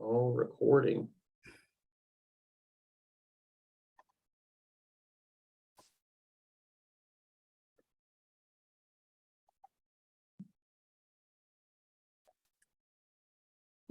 All recording.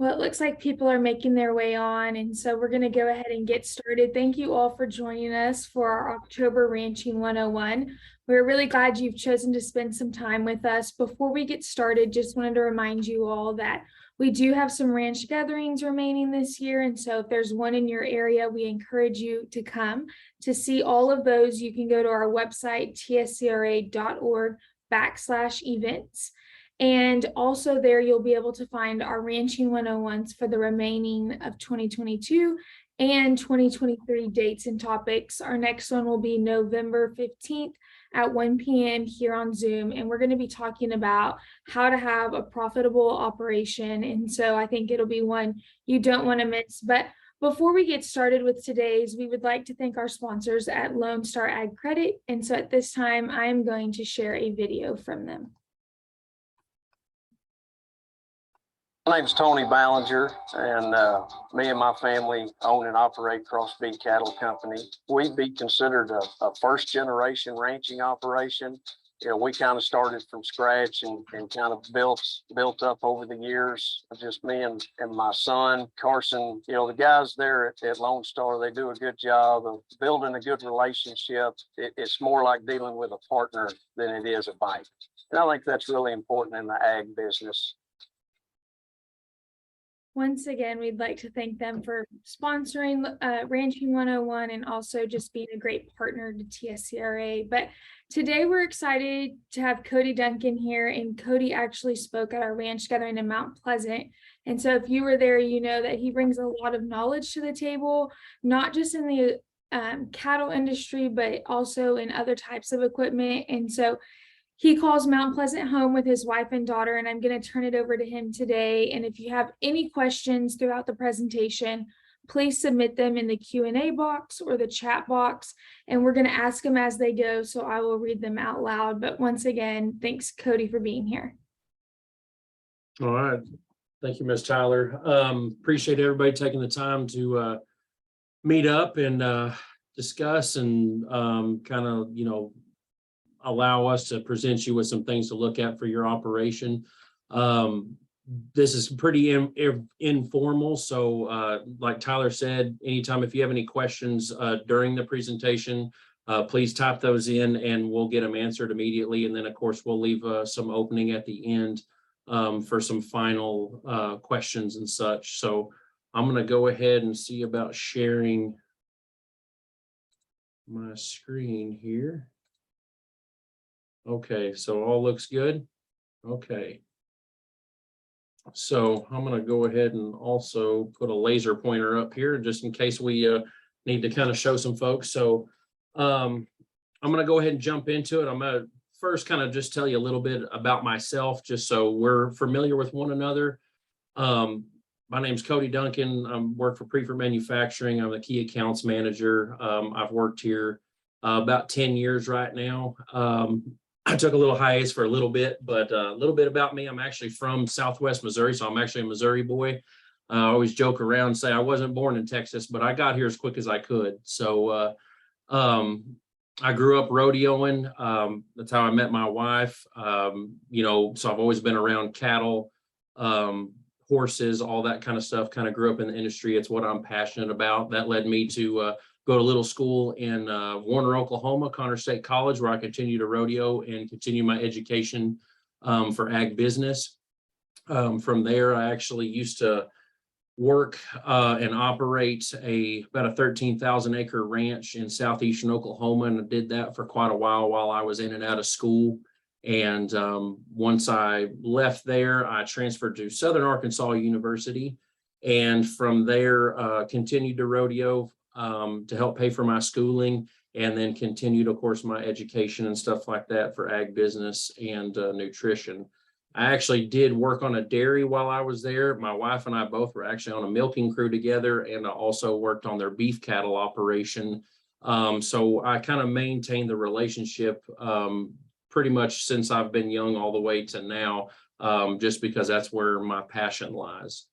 Well, it looks like people are making their way on, and so we're going to go ahead and get started. Thank you all for joining us for our October Ranching 101. We're really glad you've chosen to spend some time with us. Before we get started, just wanted to remind you all that we do have some ranch gatherings remaining this year, and so if there's one in your area, we encourage you to come. To see all of those, you can go to our website, tscra.org/events. And also there you'll be able to find our Ranching 101s for the remaining of 2022 and 2023 dates and topics. Our next one will be November 15th at 1 p.m. here on Zoom. And we're going to be talking about how to have a profitable operation. And so I think it'll be one you don't want to miss. But before we get started with today's, we would like to thank our sponsors at Lone Star Ag Credit. And so at this time, I am going to share a video from them. My name's Tony Ballinger, and me and my family own and operate Crossbeat Cattle Company. We'd be considered a first-generation ranching operation. You know, we kind of started from scratch and kind of built up over the years. Just me and my son, Carson. You know, the guys there at Lone Star, they do a good job of building a good relationship. It's more like dealing with a partner than it is a bite. And I think that's really important in the ag business. Once again, we'd like to thank them for sponsoring Ranching 101 and also just being a great partner to TSCRA. But today we're excited to have Cody Duncan here, and Cody actually spoke at our ranch gathering in Mount Pleasant. And so if you were there, you know that he brings a lot of knowledge to the table, not just in the cattle industry, but also in other types of equipment. And so he calls Mount Pleasant home with his wife and daughter, and I'm going to turn it over to him today. And if you have any questions throughout the presentation, please submit them in the Q&A box or the chat box, and we're going to ask them as they go, so I will read them out loud. But once again, thanks, Cody, for being here. All right. Thank you, Ms. Tyler. Appreciate everybody taking the time to meet up and discuss and kind of, you know, allow us to present you with some things to look at for your operation. This is pretty informal. So like Tyler said, anytime if you have any questions during the presentation, please type those in and we'll get them answered immediately. And then of course, we'll leave some opening at the end for some final questions and such. So I'm going to go ahead and see about sharing my screen here. Okay, so all looks good. Okay. So I'm going to go ahead and also put a laser pointer up here just in case we need to kind of show some folks. So I'm going to go ahead and jump into it. I'm going to first kind of just tell you a little bit about myself, just so we're familiar with one another. My name's Cody Duncan. I work for Preferred Manufacturing. I'm the key accounts manager. I've worked here about 10 years right now. I took a little hiatus for a little bit, but a little bit about me. I'm actually from Southwest Missouri, so I'm actually a Missouri boy. I always joke around and say I wasn't born in Texas, but I got here as quick as I could. So I grew up rodeoing. That's how I met my wife. You know, so I've always been around cattle, horses, all that kind of stuff. Kind of grew up in the industry. It's what I'm passionate about. That led me to go to little school in Warner, Oklahoma, Connor State College, where I continue to rodeo and continue my education for ag business. From there, I actually used to work and operate about a 13,000 acre ranch in southeastern Oklahoma, and I did that for quite a while I was in and out of school. And once I left there, I transferred to Southern Arkansas University, and from there continued to rodeo to help pay for my schooling, and then continued, of course, my education and stuff like that for ag business and nutrition. I actually did work on a dairy while I was there. My wife and I both were actually on a milking crew together, and I also worked on their beef cattle operation. So I kind of maintained the relationship pretty much since I've been young all the way to now, just because that's where my passion lies.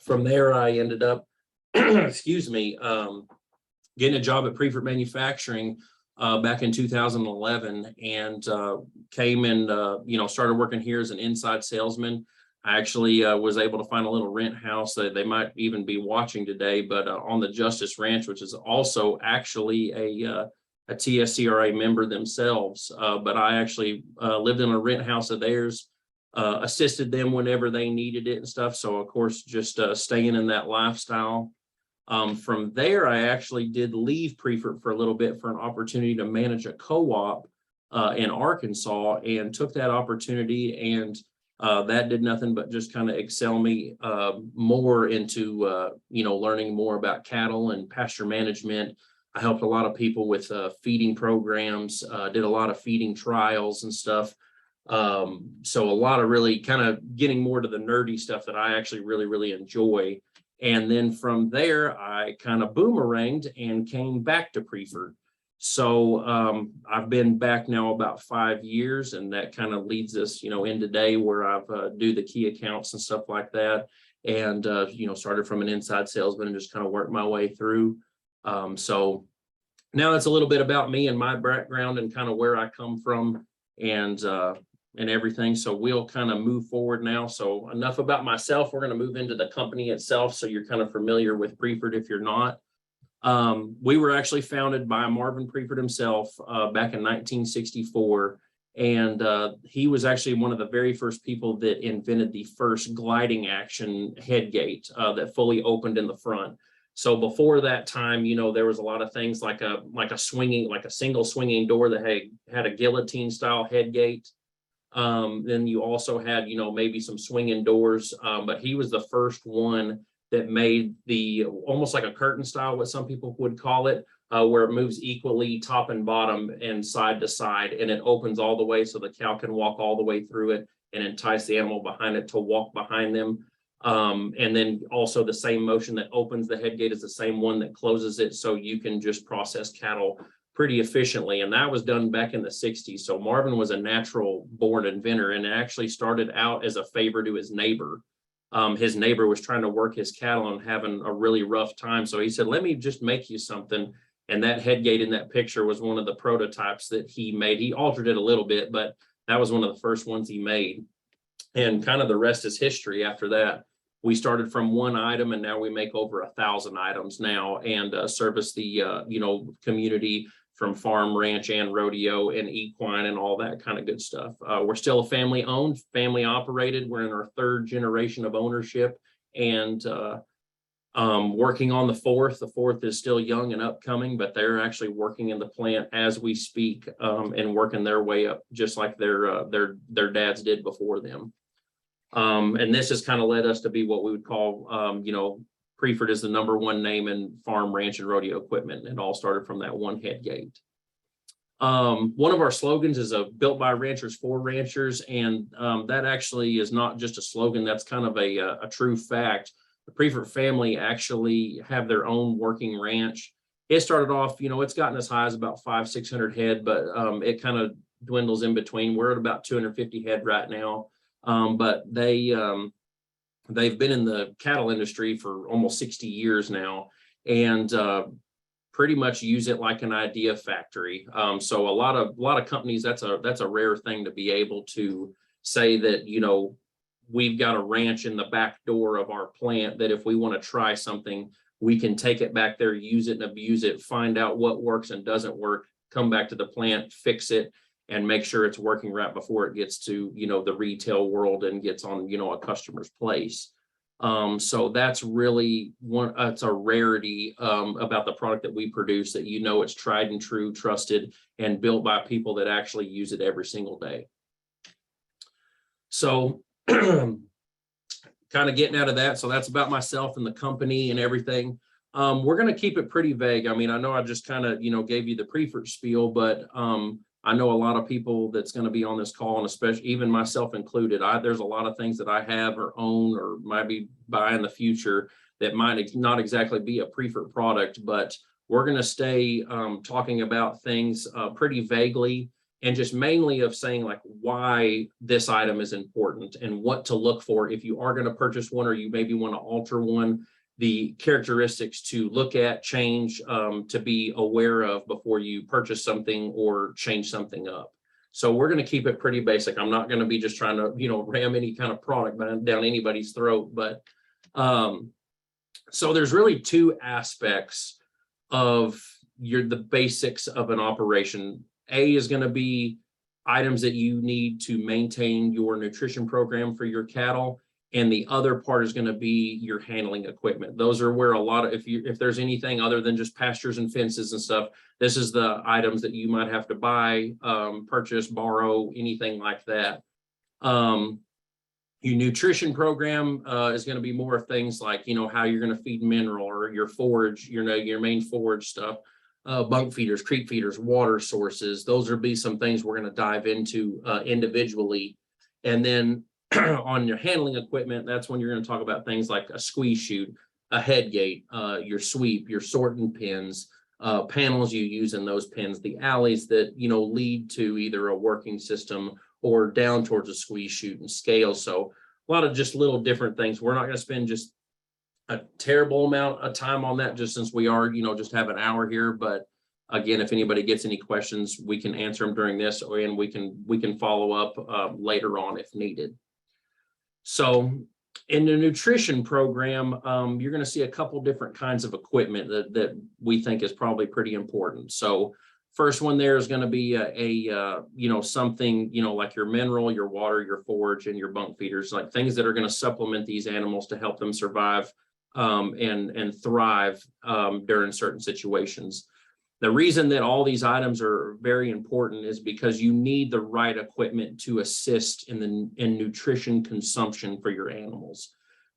From there, I ended up, excuse me, getting a job at Prefert Manufacturing back in 2011, and came and started working here as an inside salesman. I actually was able to find a little rent house that they might even be watching today, but on the Justice Ranch, which is also actually a TSCRA member themselves. But I actually lived in a rent house of theirs, assisted them whenever they needed it and stuff. So of course, just staying in that lifestyle. From there, I actually did leave Prefert for a little bit for an opportunity to manage a co-op in Arkansas, and took that opportunity, and that did nothing but just kind of excel me more into learning more about cattle and pasture management. I helped a lot of people with feeding programs, did a lot of feeding trials and stuff. So a lot of really kind of getting more to the nerdy stuff that I actually really enjoy. And then from there, I kind of boomeranged and came back to Prefert. So I've been back now about 5 years, and that kind of leads us, in today where I've do the key accounts and stuff like that. And, started from an inside salesman and just kind of worked my way through. So now that's a little bit about me and my background and kind of where I come from and everything. So we'll kind of move forward now. So enough about myself. We're going to move into the company itself, so you're kind of familiar with Prefert if you're not. We were actually founded by Marvin Prefert himself back in 1964. And he was actually one of the very first people that invented the first gliding action head gate that fully opened in the front. So before that time, there was a lot of things like a single swinging door that had a guillotine style head gate. Then you also had, maybe some swinging doors, but he was the first one that made the almost like a curtain style, what some people would call it, where it moves equally top and bottom and side to side, and it opens all the way so the cow can walk all the way through it and entice the animal behind it to walk behind them. And then also the same motion that opens the head gate is the same one that closes it, so you can just process cattle pretty efficiently. And that was done back in the 60s. So Marvin was a natural born inventor, and it actually started out as a favor to his neighbor. His neighbor was trying to work his cattle and having a really rough time. So he said, let me just make you something. And that head gate in that picture was one of the prototypes that he made. He altered it a little bit, but that was one of the first ones he made. And kind of the rest is history after that. We started from one item, and now we make over 1,000 items now, and service the community from farm, ranch, and rodeo and equine and all that kind of good stuff. We're still a family owned, family operated. We're in our 3rd generation of ownership, and working on the 4th. The 4th is still young and upcoming, but they're actually working in the plant as we speak, and working their way up just like their dads did before them. And this has kind of led us to be what we would call, Prefert is the #1 name in farm, ranch, and rodeo equipment. It all started from that one head gate. One of our slogans is built by ranchers for ranchers. And that actually is not just a slogan. That's kind of a true fact. The Prefert family actually have their own working ranch. It started off, it's gotten as high as about 500-600 head, but it kind of dwindles in between. We're at about 250 head right now. But they've been in the cattle industry for almost 60 years now, and pretty much use it like an idea factory. So a lot of companies, that's a rare thing to be able to say that, we've got a ranch in the back door of our plant that if we want to try something, we can take it back there, use it and abuse it, find out what works and doesn't work, come back to the plant, fix it, and make sure it's working right before it gets to, the retail world and gets on, a customer's place. So that's really it's a rarity about the product that we produce, that, it's tried and true, trusted, and built by people that actually use it every single day. So kind of getting out of that. So that's about myself and the company and everything. We're going to keep it pretty vague. I mean, I know I just kind of, gave you the Prefert spiel, but I know a lot of people that's going to be on this call, and especially even myself included. There's a lot of things that I have or own or might be buy in the future that might not exactly be a Prefert product, but we're going to stay talking about things pretty vaguely. and just mainly of saying like why this item is important and what to look for if you are going to purchase one or you maybe want to alter one, the characteristics to look at, change, to be aware of before you purchase something or change something up. So we're going to keep it pretty basic. I'm not going to be just trying to, ram any kind of product down anybody's throat, but so there's really two aspects of the basics of an operation. A is going to be items that you need to maintain your nutrition program for your cattle. And the other part is going to be your handling equipment. Those are where a lot of, if there's anything other than just pastures and fences and stuff, this is the items that you might have to buy, purchase, borrow, anything like that. Your nutrition program is going to be more of things like, how you're going to feed mineral or your forage, your main forage stuff, bunk feeders, creep feeders, water sources. Those will be some things we're going to dive into individually. And then on your handling equipment, that's when you're going to talk about things like a squeeze chute, a head gate, your sweep, your sorting pins, panels you use in those pins, the alleys that, lead to either a working system or down towards a squeeze chute and scales. So a lot of just little different things. We're not going to spend just a terrible amount of time on that just since we are, just have an hour here. But again, if anybody gets any questions, we can answer them during this, and we can follow up later on if needed. So in the nutrition program, you're going to see a couple different kinds of equipment that we think is probably pretty important. So first one there is going to be something, like your mineral, your water, your forage, and your bunk feeders, like things that are going to supplement these animals to help them survive and thrive during certain situations. The reason that all these items are very important is because you need the right equipment to assist in nutrition consumption for your animals.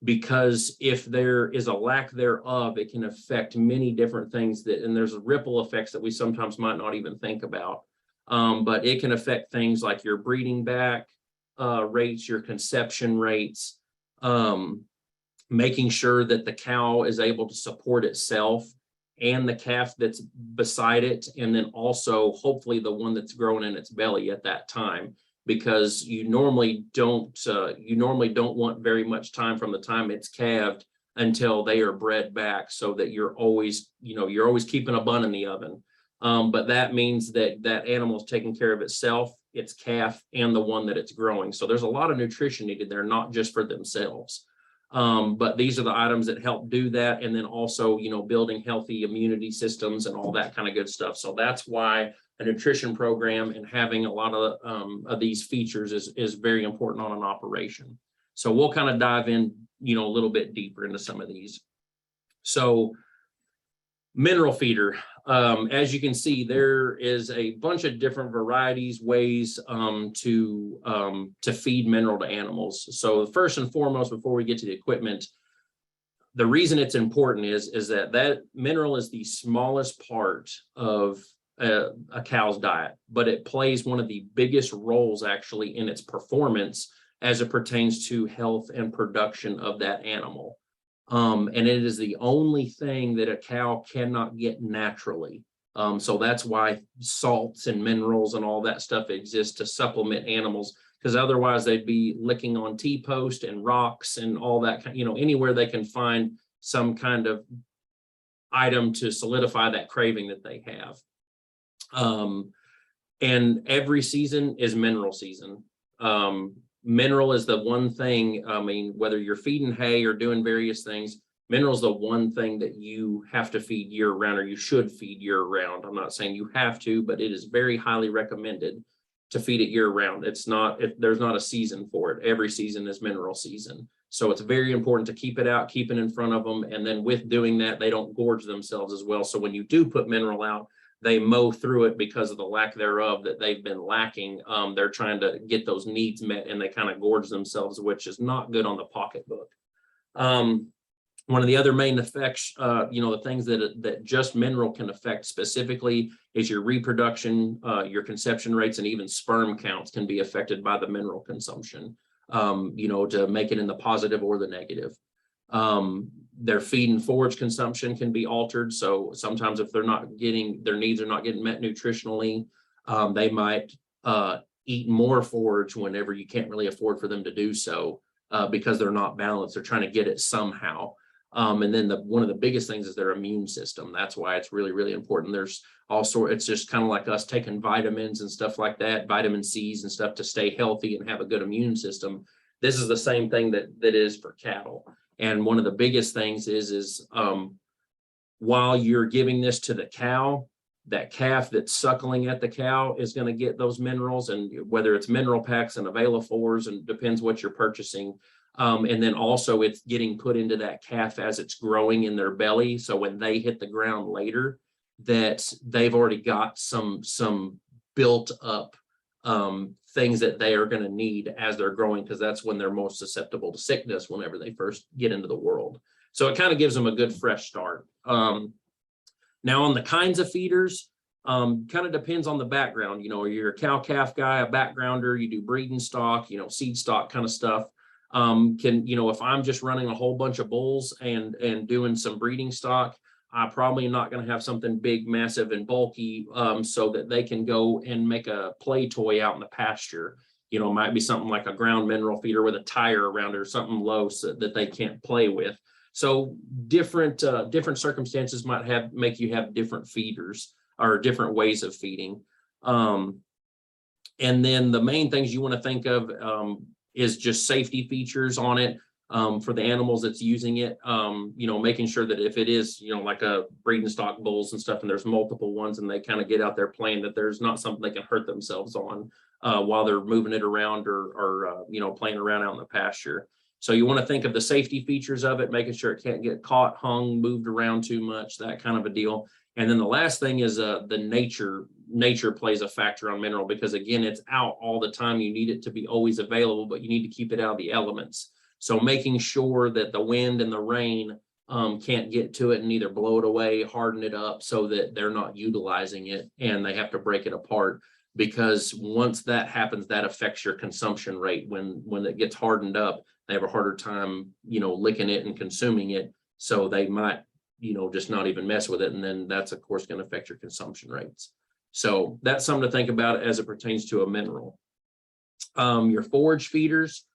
Because if there is a lack thereof, it can affect many different things and there's ripple effects that we sometimes might not even think about. But it can affect things like your breeding back rates, your conception rates, making sure that the cow is able to support itself and the calf that's beside it, and then also hopefully the one that's growing in its belly at that time, because you normally don't want very much time from the time it's calved until they are bred back, so that you're always keeping a bun in the oven. But that means that animal is taking care of itself, its calf, and the one that it's growing. So there's a lot of nutrition needed there, not just for themselves. But these are the items that help do that. And then also, building healthy immunity systems and all that kind of good stuff. So that's why a nutrition program and having a lot of these features is very important on an operation. So we'll kind of dive in, a little bit deeper into some of these. So mineral feeder, as you can see, there is a bunch of different varieties, ways to feed mineral to animals. So first and foremost, before we get to the equipment, the reason it's important is that mineral is the smallest part of a cow's diet, but it plays one of the biggest roles actually in its performance as it pertains to health and production of that animal. And it is the only thing that a cow cannot get naturally. So that's why salts and minerals and all that stuff exists to supplement animals, because otherwise they'd be licking on T-post and rocks and all that, anywhere they can find some kind of item to solidify that craving that they have. And every season is mineral season. Mineral is the one thing, whether you're feeding hay or doing various things, mineral is the one thing that you have to feed year round, or you should feed year round. I'm not saying you have to, but it is very highly recommended to feed it year round. There's not a season for it. Every season is mineral season. So it's very important to keep it out, keep it in front of them. And then with doing that, they don't gorge themselves as well. So when you do put mineral out, they mow through it because of the lack thereof that they've been lacking. They're trying to get those needs met, and they kind of gorge themselves, which is not good on the pocketbook. One of the other main effects, the things that just mineral can affect specifically is your reproduction, your conception rates, and even sperm counts can be affected by the mineral consumption, to make it in the positive or the negative. Their feed and forage consumption can be altered. So sometimes if their needs are not getting met nutritionally, they might eat more forage whenever you can't really afford for them to do so, because they're not balanced. They're trying to get it somehow. And then one of the biggest things is their immune system. That's why it's really, really important. There's also, it's just kind of like us taking vitamins and stuff like that, vitamin C's and stuff to stay healthy and have a good immune system. This is the same thing that is for cattle. And one of the biggest things is while you're giving this to the cow, that calf that's suckling at the cow is going to get those minerals, and whether it's mineral packs and Availafors, and depends what you're purchasing. And then also it's getting put into that calf as it's growing in their belly. So when they hit the ground later, that they've already got some built up things that they are going to need as they're growing, because that's when they're most susceptible to sickness whenever they first get into the world. So it kind of gives them a good fresh start. Now on the kinds of feeders, kind of depends on the background. You know, you're a cow calf guy, a backgrounder, you do breeding stock, you know, seed stock kind of stuff. If I'm just running a whole bunch of bulls and doing some breeding stock, I probably am not going to have something big, massive, and bulky, so that they can go and make a play toy out in the pasture. You know, it might be something like a ground mineral feeder with a tire around it or something low so that they can't play with. So different circumstances might make you have different feeders or different ways of feeding. And then the main things you want to think of is just safety features on it for the animals that's using it. Making sure that if it is, like a breeding stock bulls and stuff, and there's multiple ones and they kind of get out there playing, that there's not something they can hurt themselves on while they're moving it around or playing around out in the pasture. So you want to think of the safety features of it, making sure it can't get caught, hung, moved around too much, that kind of a deal. And then the last thing is the nature plays a factor on mineral, because again, it's out all the time. You need it to be always available, but you need to keep it out of the elements. So making sure that the wind and the rain can't get to it and either blow it away, harden it up so that they're not utilizing it and they have to break it apart. Because once that happens, that affects your consumption rate. When it gets hardened up, they have a harder time, licking it and consuming it. So they might, just not even mess with it. And then that's, of course, going to affect your consumption rates. So that's something to think about as it pertains to a mineral. Your forage feeders,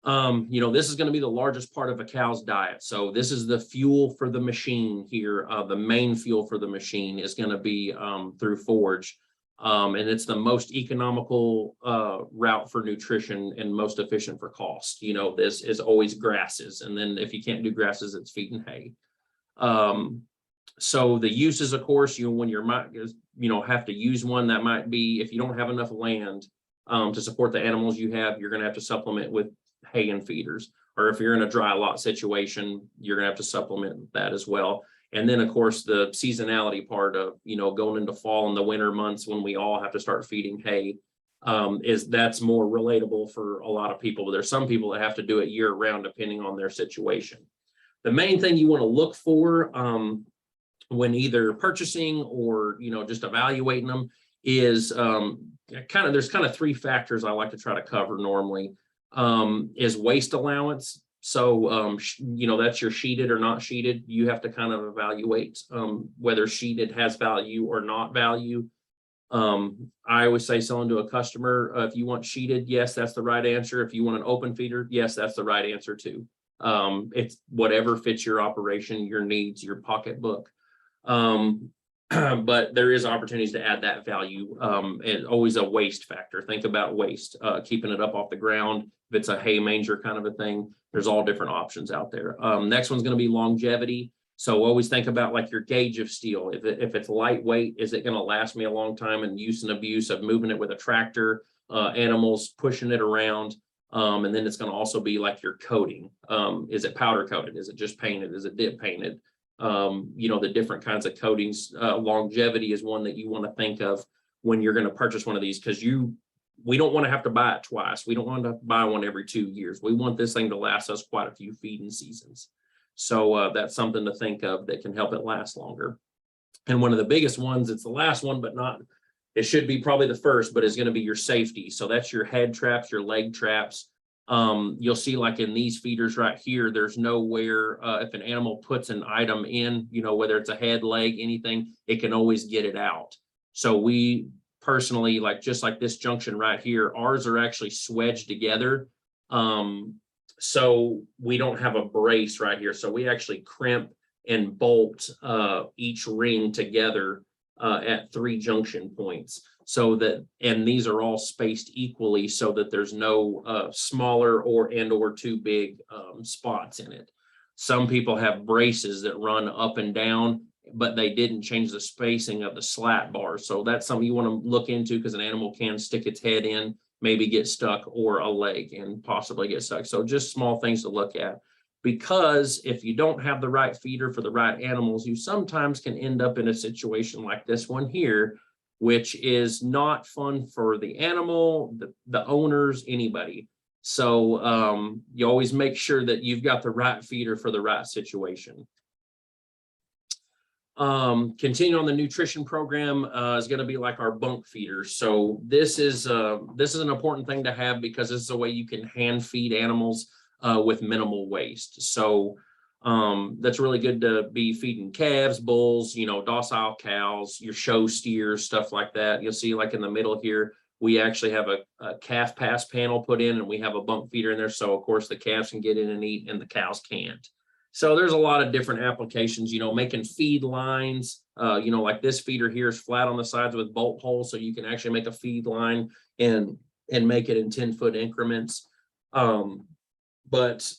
this is going to be the largest part of a cow's diet. So this is the fuel for the machine here. The main fuel for the machine is going to be through forage. And it's the most economical route for nutrition and most efficient for cost. This is always grasses. And then if you can't do grasses, it's feeding hay. So the uses, of course, when you're have to use one, that might be if you don't have enough land to support the animals you have, you're going to have to supplement with hay and feeders. Or if you're in a dry lot situation, you're going to have to supplement that as well. And then, of course, the seasonality part of, going into fall and the winter months when we all have to start feeding hay, that's more relatable for a lot of people. But there's some people that have to do it year round, depending on their situation. The main thing you want to look for when either purchasing or, just evaluating them is there's kind of three factors I like to try to cover normally, is waste allowance. So, that's your sheeted or not sheeted. You have to kind of evaluate whether sheeted has value or not value. I always say selling to a customer, if you want sheeted, yes, that's the right answer. If you want an open feeder, yes, that's the right answer too. It's whatever fits your operation, your needs, your pocketbook. But there is opportunities to add that value, and always a waste factor. Think about waste, keeping it up off the ground. If it's a hay manger kind of a thing, there's all different options out there. Next one's going to be longevity. So always think about like your gauge of steel. If it's lightweight, is it going to last me a long time? And use and abuse of moving it with a tractor, animals pushing it around. And then it's going to also be like your coating. Is it powder coated? Is it just painted? Is it dip painted? The different kinds of coatings. Longevity is one that you want to think of when you're going to purchase one of these, because we don't want to have to buy it twice. We don't want to buy one every 2 years. We want this thing to last us quite a few feeding seasons. So that's something to think of that can help it last longer. And one of the biggest ones, it's the last one, but it should be probably the first, but it's going to be your safety. So that's your head traps, your leg traps. You'll see like in these feeders right here, there's nowhere, if an animal puts an item in, whether it's a head, leg, anything, it can always get it out. So we personally, like just like this junction right here, ours are actually swedged together. So we don't have a brace right here. So we actually crimp and bolt each ring together at 3 junction points. So that, and these are all spaced equally so that there's no smaller or too big spots in it. Some people have braces that run up and down, but they didn't change the spacing of the slat bars. So that's something you want to look into, because an animal can stick its head in, maybe get stuck, or a leg and possibly get stuck. So just small things to look at, because if you don't have the right feeder for the right animals, you sometimes can end up in a situation like this one here, which is not fun for the animal, the owners, anybody. So you always make sure that you've got the right feeder for the right situation. Continue on the nutrition program is going to be like our bunk feeders. So this is an important thing to have, because this is a way you can hand feed animals with minimal waste. So that's really good to be feeding calves, bulls, docile cows, your show steers, stuff like that. You'll see like in the middle here, we actually have a calf pass panel put in, and we have a bunk feeder in there. So of course the calves can get in and eat and the cows can't. So there's a lot of different applications, making feed lines, like this feeder here is flat on the sides with bolt holes. So you can actually make a feed line and make it in 10-foot increments. But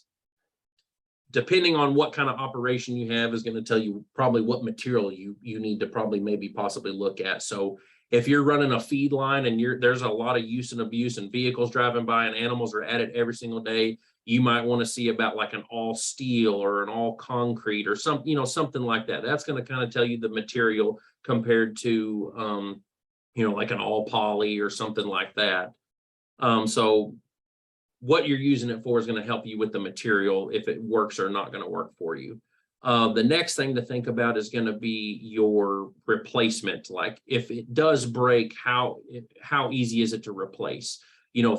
depending on what kind of operation you have is going to tell you probably what material you need to probably maybe possibly look at. So if you're running a feed line and there's a lot of use and abuse and vehicles driving by and animals are at it every single day, you might want to see about like an all steel or an all concrete or something like that. That's going to kind of tell you the material compared to, like an all poly or something like that. So what you're using it for is going to help you with the material, if it works or not going to work for you. The next thing to think about is going to be your replacement. Like if it does break, how easy is it to replace?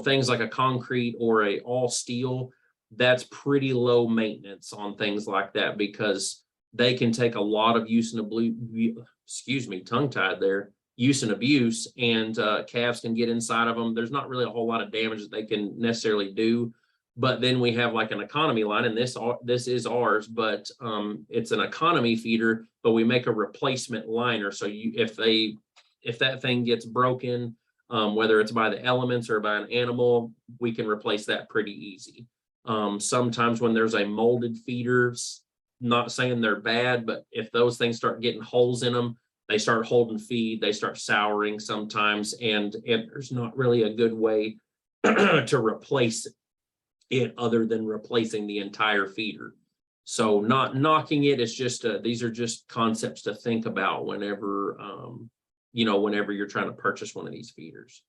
Things like a concrete or a all steel, that's pretty low maintenance on things like that, because they can take a lot of use and tongue-tied there, use and abuse, and calves can get inside of them. There's not really a whole lot of damage that they can necessarily do. But then we have like an economy line, and this is ours, but it's an economy feeder, but we make a replacement liner. So if that thing gets broken, whether it's by the elements or by an animal, we can replace that pretty easy. Sometimes when there's a molded feeder, not saying they're bad, but if those things start getting holes in them, they start holding feed, they start souring sometimes, and there's not really a good way to replace it other than replacing the entire feeder. So not knocking it, it's just these are just concepts to think about whenever whenever you're trying to purchase one of these feeders.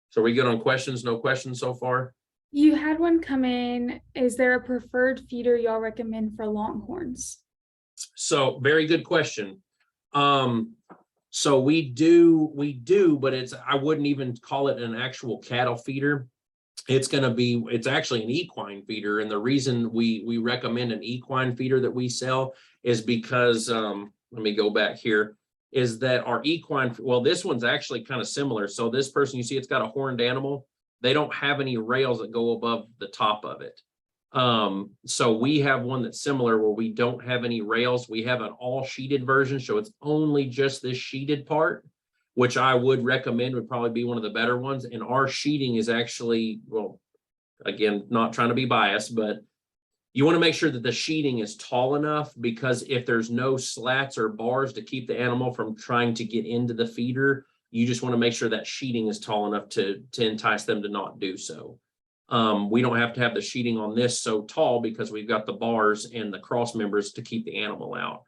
So are we good on questions? No questions so far? You had one come in. Is there a preferred feeder y'all recommend for longhorns? So very good question. So we do, but I wouldn't even call it an actual cattle feeder. It's actually an equine feeder. And the reason we recommend an equine feeder that we sell is because, let me go back here, is that our equine, well, this one's actually kind of similar. So this person, you see, it's got a horned animal. They don't have any rails that go above the top of it. So we have one that's similar where we don't have any rails. We have an all sheeted version. So it's only just this sheeted part, which I would recommend would probably be one of the better ones. And our sheeting is actually, well, again, not trying to be biased, but you want to make sure that the sheeting is tall enough, because if there's no slats or bars to keep the animal from trying to get into the feeder, you just want to make sure that sheeting is tall enough to entice them to not do so. We don't have to have the sheeting on this so tall because we've got the bars and the cross members to keep the animal out.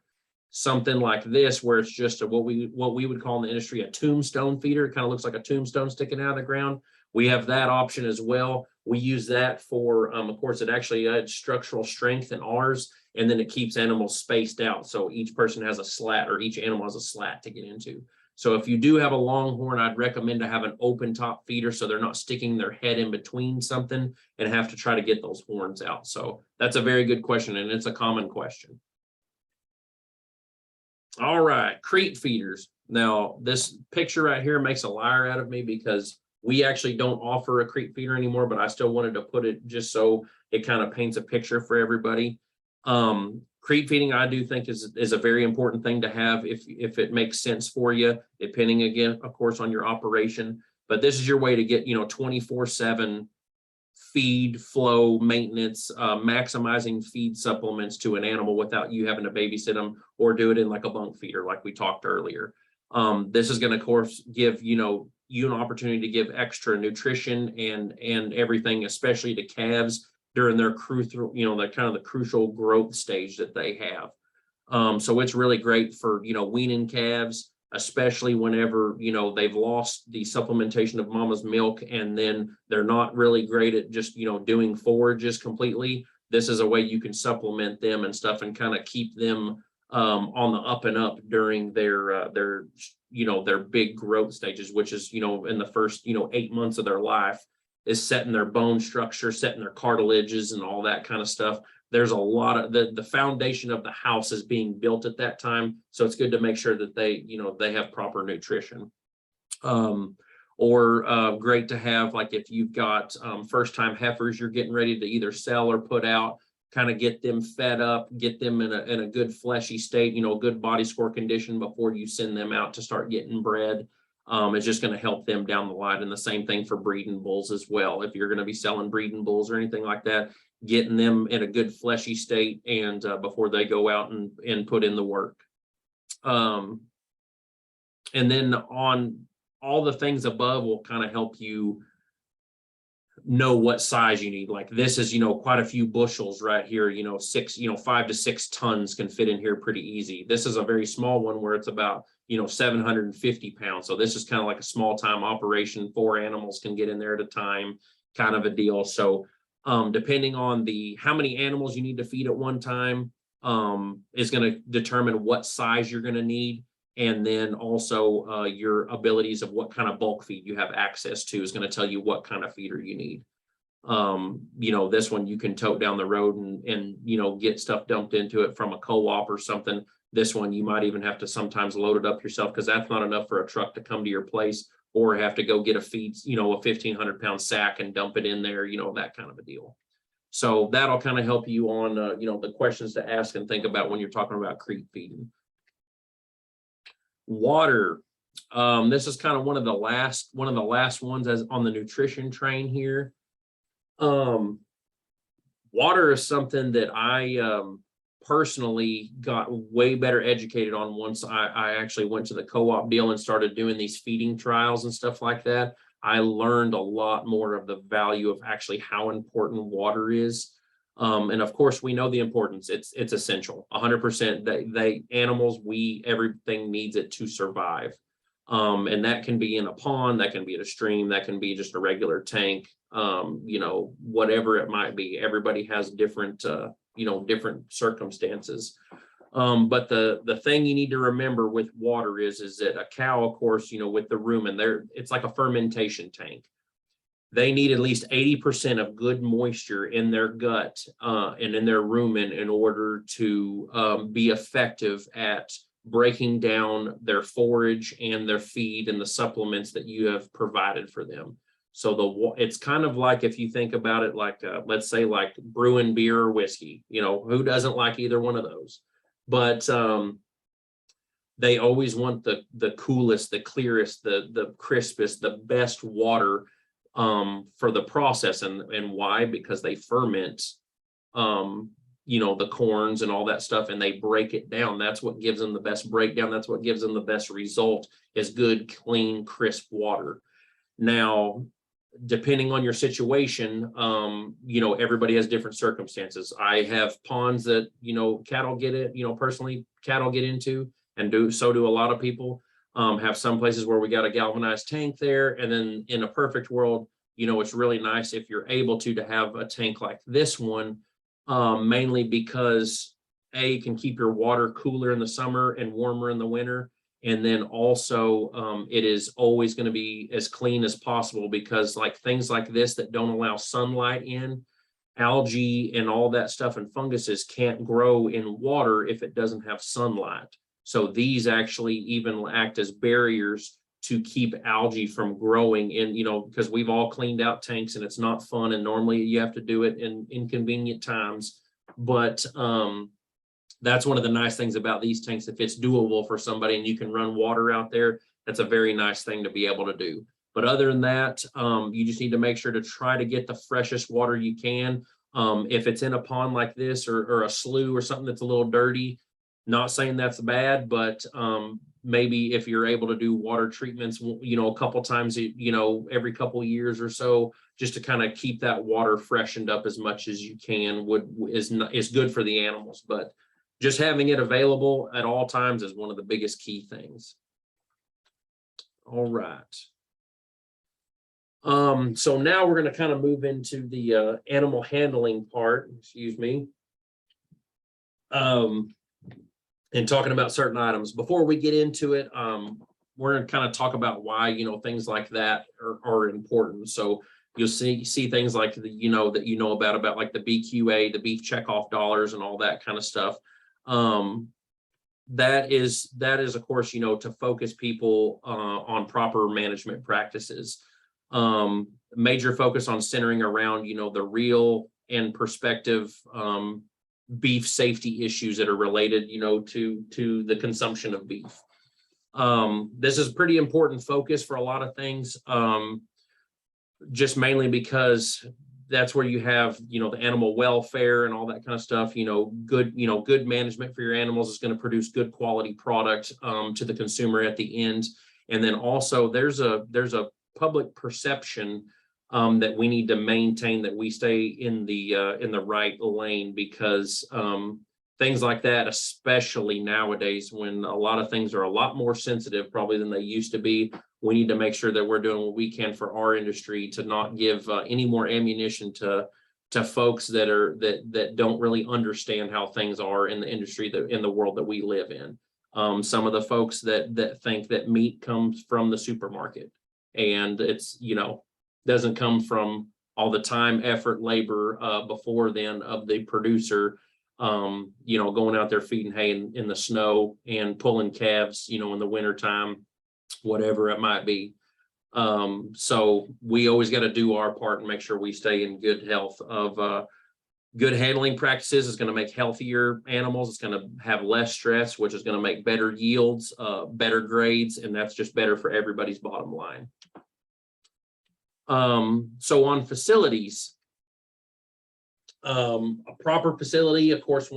Something like this, where it's just what we would call in the industry a tombstone feeder. It kind of looks like a tombstone sticking out of the ground. We have that option as well. We use that for, of course, it actually adds structural strength in ours, and then it keeps animals spaced out. So each person has a slat, or each animal has a slat to get into. So if you do have a longhorn, I'd recommend to have an open top feeder so they're not sticking their head in between something and have to try to get those horns out. So that's a very good question, and it's a common question. All right, crate feeders. Now, this picture right here makes a liar out of me because we actually don't offer a creep feeder anymore, but I still wanted to put it just so it kind of paints a picture for everybody. Creep feeding, I do think is a very important thing to have if it makes sense for you, depending again, of course, on your operation. But this is your way to get, 24/7 feed flow maintenance, maximizing feed supplements to an animal without you having to babysit them or do it in like a bunk feeder, like we talked earlier. This is going to, of course, give, you an opportunity to give extra nutrition and everything, especially to calves during their the kind of the crucial growth stage that they have. So it's really great for, weaning calves, especially whenever, they've lost the supplementation of mama's milk and then they're not really great at just, doing forages completely. This is a way you can supplement them and stuff and kind of keep them on the up and up during their big growth stages, which is, in the first, 8 months of their life, is setting their bone structure, setting their cartilages and all that kind of stuff. There's a lot of the foundation of the house is being built at that time. So it's good to make sure that they have proper nutrition. Or great to have, like if you've got first time heifers you're getting ready to either sell or put out, kind of get them fed up, get them in a good fleshy state, good body score condition before you send them out to start getting bred. It's just going to help them down the line. And the same thing for breeding bulls as well. If you're going to be selling breeding bulls or anything like that, getting them in a good fleshy state and before they go out and put in the work. And then on all the things above will kind of help you know what size you need. Like this is, quite a few bushels right here, 5 to 6 tons can fit in here pretty easy. This is a very small one where it's about, 750 pounds. So this is kind of like a small time operation. 4 animals can get in there at a time, kind of a deal. So depending on how many animals you need to feed at one time is going to determine what size you're going to need. And then also your abilities of what kind of bulk feed you have access to is going to tell you what kind of feeder you need. This one you can tote down the road and get stuff dumped into it from a co-op or something. This one you might even have to sometimes load it up yourself because that's not enough for a truck to come to your place or have to go get a feed, a 1,500-pound sack and dump it in there, that kind of a deal. So that'll kind of help you on, the questions to ask and think about when you're talking about creep feeding. Water. This is kind of one of the last ones as on the nutrition train here. Water is something that I personally got way better educated on once I actually went to the co-op deal and started doing these feeding trials and stuff like that. I learned a lot more of the value of actually how important water is. And of course, we know the importance. It's essential. 100%. Animals, everything needs it to survive. And that can be in a pond, that can be at a stream, that can be just a regular tank. Whatever it might be. Everybody has different circumstances. But the thing you need to remember with water is that a cow, of course, with the rumen, it's like a fermentation tank. They need at least 80% of good moisture in their gut and in their rumen in order to be effective at breaking down their forage and their feed and the supplements that you have provided for them. So it's kind of like, if you think about it, like let's say like brewing beer or whiskey, who doesn't like either one of those? But they always want the coolest, the clearest, the crispest, the best water for the process. And why? Because they ferment, the corns and all that stuff, and they break it down. That's what gives them the best breakdown. That's what gives them the best result, is good, clean, crisp water. Now, depending on your situation, everybody has different circumstances. I have ponds that, cattle get it, personally cattle get into, and do a lot of people. Have some places where we got a galvanized tank there. And then in a perfect world, it's really nice if you're able to have a tank like this one, mainly because it can keep your water cooler in the summer and warmer in the winter. And then also it is always going to be as clean as possible, because like things like this that don't allow sunlight in, algae and all that stuff and funguses can't grow in water if it doesn't have sunlight. So these actually even act as barriers to keep algae from growing in, you know, because we've all cleaned out tanks and it's not fun. And normally you have to do it in inconvenient times. But that's one of the nice things about these tanks. If it's doable for somebody and you can run water out there, that's a very nice thing to be able to do. But other than that, you just need to make sure to try to get the freshest water you can. If it's in a pond like this or a slough or something that's a little dirty, not saying that's bad, but maybe if you're able to do water treatments, you know, a couple times, you know, every couple of years or so, just to kind of keep that water freshened up as much as you can is good for the animals. But just having it available at all times is one of the biggest key things. All right. So now we're going to kind of move into the animal handling part, excuse me. And talking about certain items. Before we get into it, we're going to kind of talk about why, you know, things like that are important. So you'll see things like the, you know, that you know about like the BQA, the beef checkoff dollars and all that kind of stuff. That is of course, you know, to focus people on proper management practices. Major focus on centering around, you know, the real and perspective beef safety issues that are related, you know, to the consumption of beef. This is a pretty important focus for a lot of things, just mainly because that's where you have, you know, the animal welfare and all that kind of stuff. You know, good management for your animals is going to produce good quality product to the consumer at the end. And then also there's a public perception that we need to maintain, that we stay in the right lane, because things like that, especially nowadays when a lot of things are a lot more sensitive probably than they used to be, we need to make sure that we're doing what we can for our industry to not give any more ammunition to folks that don't really understand how things are in the industry, in the world that we live in. Some of the folks that think that meat comes from the supermarket, and it's, you know, doesn't come from all the time, effort, labor before then of the producer, you know, going out there feeding hay in the snow and pulling calves, you know, in the wintertime, whatever it might be. So we always got to do our part and make sure we stay in good health. Of good handling practices is going to make healthier animals. It's going to have less stress, which is going to make better yields, better grades, and that's just better for everybody's bottom line. So on facilities, a proper facility, of course,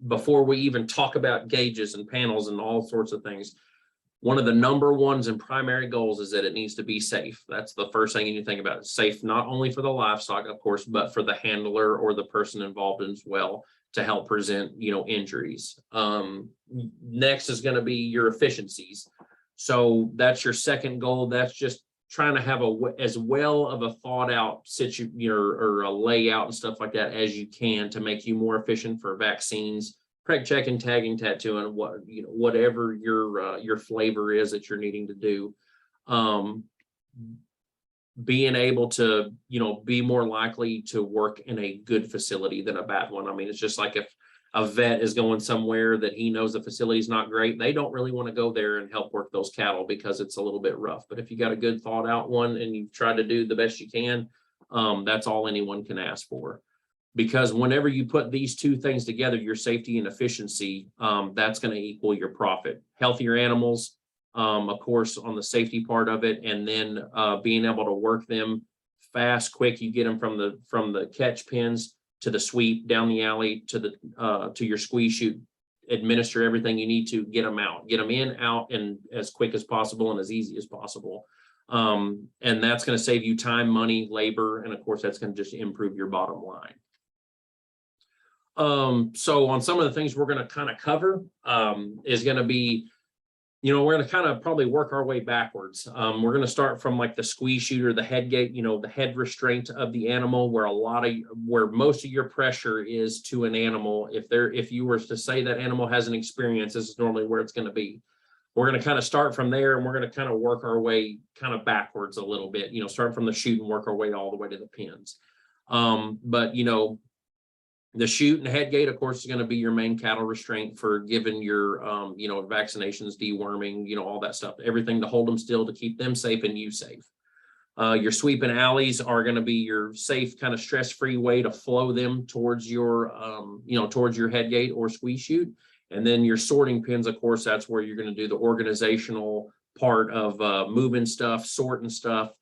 before we even talk about gauges and panels and all sorts of things, one of the number ones and primary goals is that it needs to be safe. That's the first thing you need to think about. Safe, not only for the livestock, of course, but for the handler or the person involved as well, to help prevent, you know, injuries. Next is going to be your efficiencies. So that's your second goal. That's just trying to have as well of a thought out or a layout and stuff like that as you can to make you more efficient for vaccines, preg checking, tagging, tattooing, whatever your flavor is that you're needing to do. Being able to, you know, be more likely to work in a good facility than a bad one. I mean, it's just like if a vet is going somewhere that he knows the facility is not great, they don't really want to go there and help work those cattle because it's a little bit rough. But if you got a good thought out one and you've tried to do the best you can, that's all anyone can ask for. Because whenever you put these two things together, your safety and efficiency, that's going to equal your profit. Healthier animals, of course, on the safety part of it, and then being able to work them fast, quick. You get them from the catch pens to the sweep, down the alley to your squeeze chute, administer everything you need to, get them out, get them in, out, and as quick as possible and as easy as possible. And that's going to save you time, money, labor, and of course, that's going to just improve your bottom line. So on some of the things we're going to kind of cover is going to be, you know, we're going to kind of probably work our way backwards. We're going to start from like the squeeze chute or the head gate, you know, the head restraint of the animal, where most of your pressure is to an animal. If you were to say that animal has an experience, this is normally where it's going to be. We're going to kind of start from there, and we're going to kind of work our way kind of backwards a little bit, you know, start from the chute and work our way all the way to the pins. But, you know, The chute and head gate, of course, is going to be your main cattle restraint for giving your, vaccinations, deworming, all that stuff, everything to hold them still, to keep them safe and you safe. Your sweep and alleys are going to be your safe, kind of stress-free way to flow them towards your, towards your head gate or squeeze chute. And then your sorting pins, of course, that's where you're going to do the organizational part of moving stuff, sorting stuff,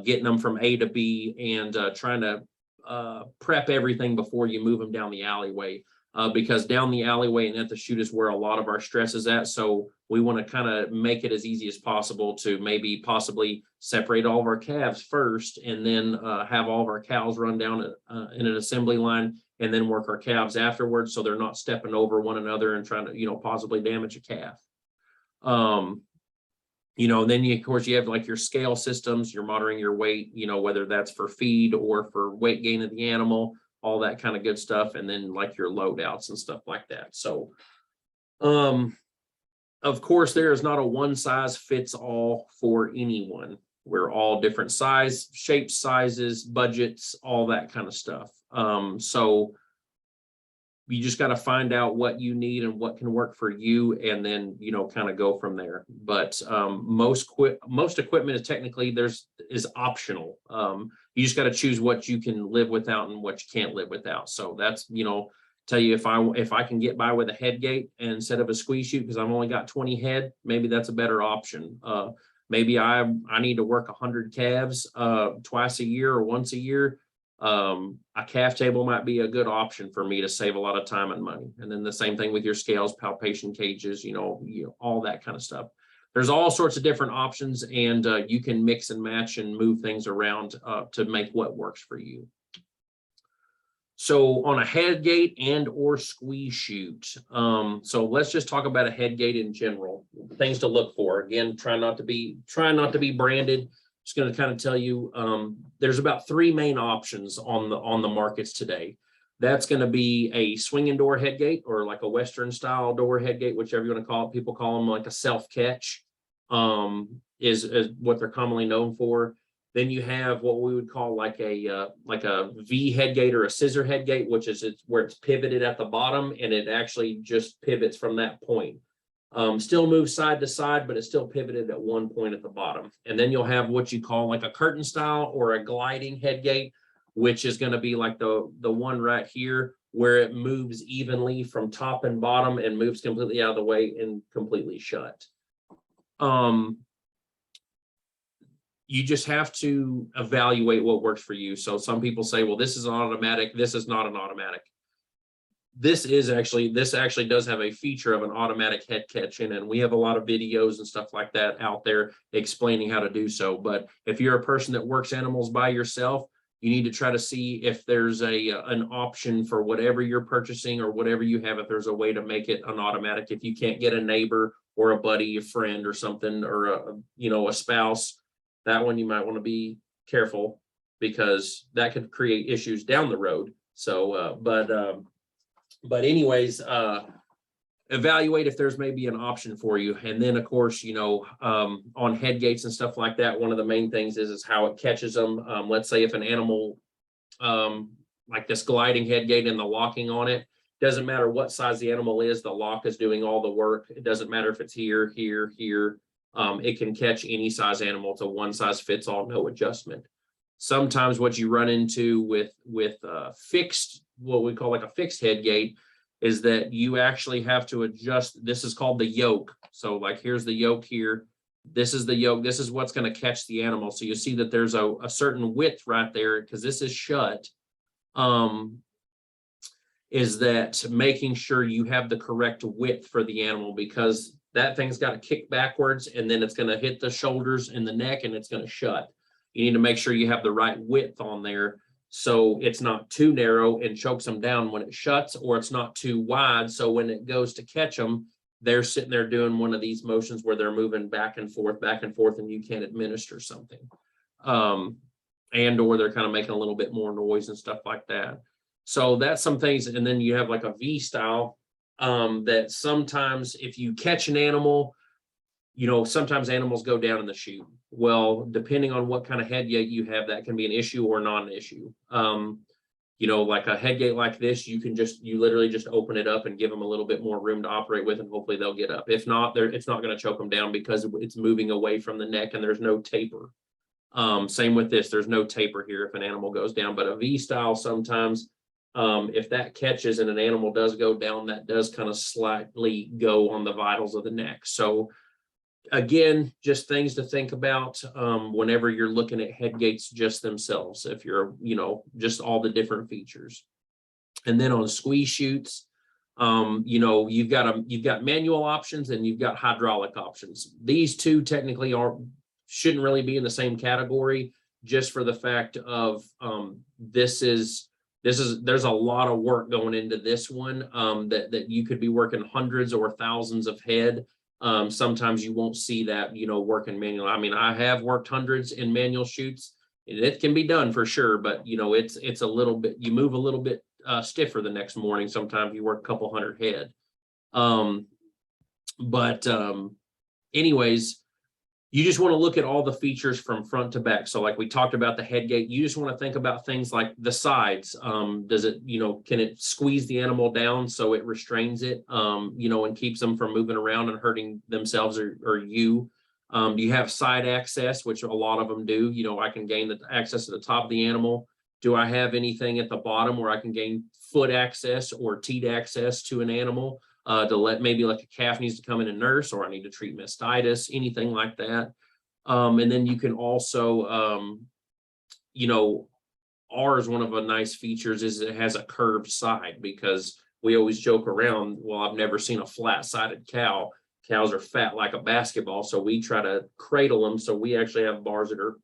getting them from A to B, and trying to prep everything before you move them down the alleyway, because down the alleyway and at the chute is where a lot of our stress is at. So we want to kind of make it as easy as possible to maybe possibly separate all of our calves first, and then have all of our cows run down in an assembly line, and then work our calves afterwards, so they're not stepping over one another and trying to, possibly damage a calf. Then of course you have like your scale systems, you're monitoring your weight, whether that's for feed or for weight gain of the animal, all that kind of good stuff. And then like your loadouts and stuff like that. So, of course, there is not a one size fits all for anyone. We're all different size, shapes, sizes, budgets, all that kind of stuff. So you just got to find out what you need and what can work for you, and then, kind of go from there. But most equipment is technically is optional. You just got to choose what you can live without and what you can't live without. So that's, tell you, if I can get by with a head gate instead of a squeeze chute because I've only got 20 head, maybe that's a better option. Maybe I need to work 100 calves twice a year or once a year. A calf table might be a good option for me to save a lot of time and money. And then the same thing with your scales, palpation cages, all that kind of stuff. There's all sorts of different options, and you can mix and match and move things around to make what works for you. So on a head gate and or squeeze chute, so let's just talk about a head gate in general, things to look for. Again, try not to be branded. Just going to kind of tell you, there's about 3 main options on the markets today. That's going to be a swinging door head gate, or like a Western style door head gate, whichever you want to call it. People call them like a self catch, is what they're commonly known for. Then you have what we would call like a V head gate or a scissor head gate, which is where it's pivoted at the bottom and it actually just pivots from that point. Still moves side to side, but it's still pivoted at one point at the bottom. And then you'll have what you call like a curtain style or a gliding head gate, which is going to be like the one right here, where it moves evenly from top and bottom and moves completely out of the way and completely shut. You just have to evaluate what works for you. So some people say, well, this is an automatic, this is not an automatic. This actually does have a feature of an automatic head catch in it, and we have a lot of videos and stuff like that out there explaining how to do so. But if you're a person that works animals by yourself, you need to try to see if there's an option for whatever you're purchasing or whatever you have, if there's a way to make it an automatic. If you can't get a neighbor or a buddy, a friend or something, or a spouse, that one you might want to be careful, because that could create issues down the road. So, but anyways, evaluate if there's maybe an option for you. And then of course, on head gates and stuff like that, one of the main things is how it catches them. Let's say if an animal, like this gliding head gate and the locking on it, doesn't matter what size the animal is, the lock is doing all the work. It doesn't matter if it's here, here, here. It can catch any size animal to one size fits all, no adjustment. Sometimes what you run into with fixed, what we call like a fixed head gate, is that you actually have to adjust. This is called the yoke. So like, here's the yoke here. This is the yoke. This is what's going to catch the animal. So you see that there's a certain width right there, because this is shut. Is that making sure you have the correct width for the animal, because that thing's got to kick backwards and then it's going to hit the shoulders and the neck and it's going to shut. You need to make sure you have the right width on there, so it's not too narrow and chokes them down when it shuts, or it's not too wide, so when it goes to catch them, they're sitting there doing one of these motions where they're moving back and forth, and you can't administer something. And or they're kind of making a little bit more noise and stuff like that. So that's some things. And then you have like a V style, that sometimes if you catch an animal, sometimes animals go down in the chute. Well, depending on what kind of head gate you have, that can be an issue or not an issue. You know, like a head gate like this, you literally just open it up and give them a little bit more room to operate with, and hopefully they'll get up. If not, it's not going to choke them down because it's moving away from the neck and there's no taper. Same with this, there's no taper here if an animal goes down, but a V style sometimes, if that catches and an animal does go down, that does kind of slightly go on the vitals of the neck. So again, just things to think about whenever you're looking at head gates just themselves, if you're, you know, just all the different features. And then on squeeze chutes, you know, you've got manual options and you've got hydraulic options. These two technically shouldn't really be in the same category, just for the fact of there's a lot of work going into this one, that you could be working hundreds or thousands of head. Sometimes you won't see that, you know, working manual. I mean, I have worked hundreds in manual chutes, and it can be done for sure, but you know, it's a little bit, you move a little bit stiffer the next morning. Sometimes you work a couple hundred head. Anyways, you just want to look at all the features from front to back. So like we talked about the head gate, you just want to think about things like the sides. Does it, you know, can it squeeze the animal down so it restrains it, you know, and keeps them from moving around and hurting themselves or you? Do you have side access, which a lot of them do? You know, I can gain the access to the top of the animal. Do I have anything at the bottom where I can gain foot access or teat access to an animal? To let maybe like a calf needs to come in and nurse, or I need to treat mastitis, anything like that. And then you can also, you know, ours, one of the nice features is it has a curved side, because we always joke around, well, I've never seen a flat-sided cow. Cows are fat like a basketball, so we try to cradle them. So we actually have bars that are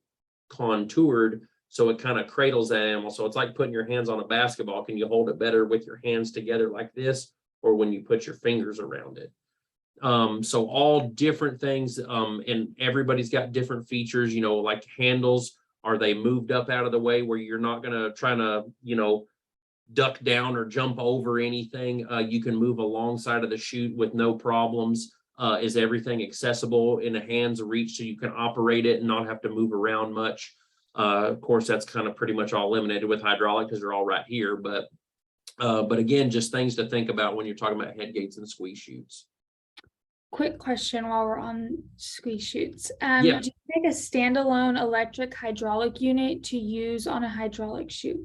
contoured, so it kind of cradles that animal. So it's like putting your hands on a basketball. Can you hold it better with your hands together like this, or when you put your fingers around it? So all different things, and everybody's got different features, you know, like handles. Are they moved up out of the way where you're not going to try to, you know, duck down or jump over anything? You can move alongside of the chute with no problems. Is everything accessible in a hand's reach so you can operate it and not have to move around much? Of course, that's kind of pretty much all eliminated with hydraulic because they're all right here. But again, just things to think about when you're talking about head gates and squeeze chutes. Quick question while we're on squeeze chutes. Yeah. Do you make a standalone electric hydraulic unit to use on a hydraulic chute?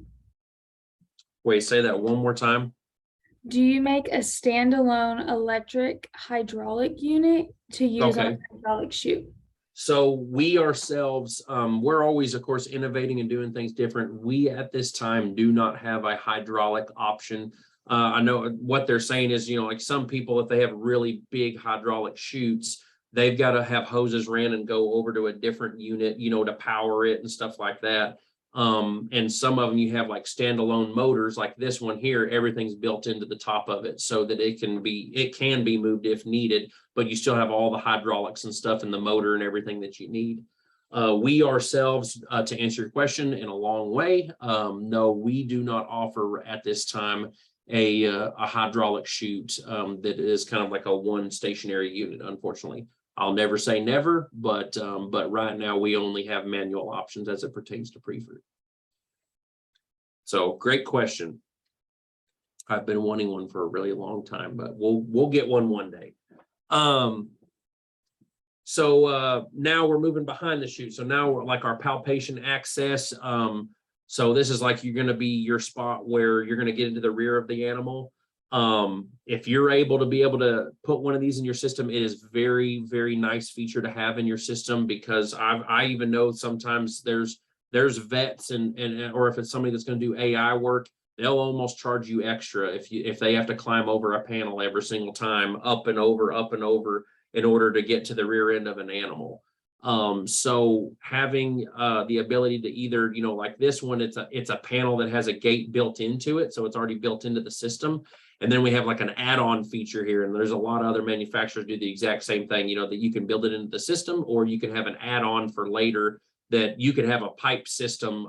Wait, say that one more time. Do you make a standalone electric hydraulic unit to use on a hydraulic chute? So we ourselves, we're always, of course, innovating and doing things different. We at this time do not have a hydraulic option. I know what they're saying is, you know, like some people, if they have really big hydraulic chutes, they've got to have hoses ran and go over to a different unit, you know, to power it and stuff like that. And some of them you have like standalone motors like this one here, everything's built into the top of it so that it can be moved if needed, but you still have all the hydraulics and stuff in the motor and everything that you need. We ourselves, to answer your question in a long way, no, we do not offer at this time a hydraulic chute that is kind of like a one stationary unit, unfortunately. I'll never say never, but right now we only have manual options as it pertains to pre-fruit. So great question. I've been wanting one for a really long time, but we'll get one day. So now we're moving behind the chute. So now we're like our palpation access. So this is like you're going to be your spot where you're going to get into the rear of the animal. If you're able to put one of these in your system, it is very, very nice feature to have in your system, because I even know sometimes there's vets or if it's somebody that's going to do AI work, they'll almost charge you extra if they have to climb over a panel every single time, up and over in order to get to the rear end of an animal. So having the ability to either, you know, like this one, it's a panel that has a gate built into it, so it's already built into the system. And then we have like an add-on feature here, and there's a lot of other manufacturers do the exact same thing, you know, that you can build it into the system, or you can have an add-on for later that you could have a pipe system,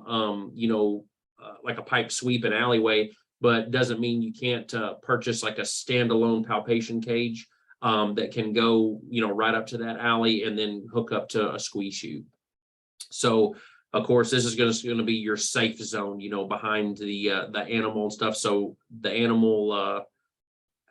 you know, like a pipe sweep and alleyway, but doesn't mean you can't purchase like a standalone palpation cage that can go, you know, right up to that alley and then hook up to a squeeze chute. So Of course, this is going to be your safe zone, behind the animal and stuff. So the animal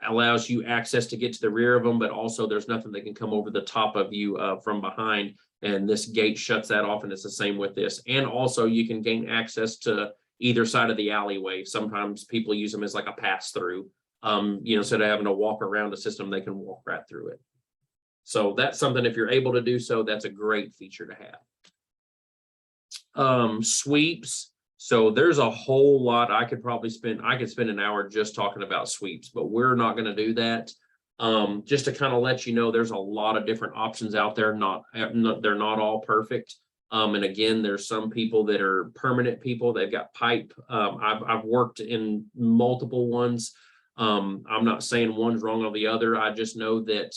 allows you access to get to the rear of them, but also there's nothing that can come over the top of you from behind. And this gate shuts that off, and it's the same with this. And also you can gain access to either side of the alleyway. Sometimes people use them as like a pass through. Instead of having to walk around the system, they can walk right through it. So that's something, if you're able to do so, that's a great feature to have. Sweeps. So there's a whole lot. I could spend an hour just talking about sweeps, but we're not going to do that. Just to kind of let you know, there's a lot of different options out there. They're not all perfect. And again, there's some people that are permanent people. They've got pipe. I've worked in multiple ones. I'm not saying one's wrong or the other. I just know that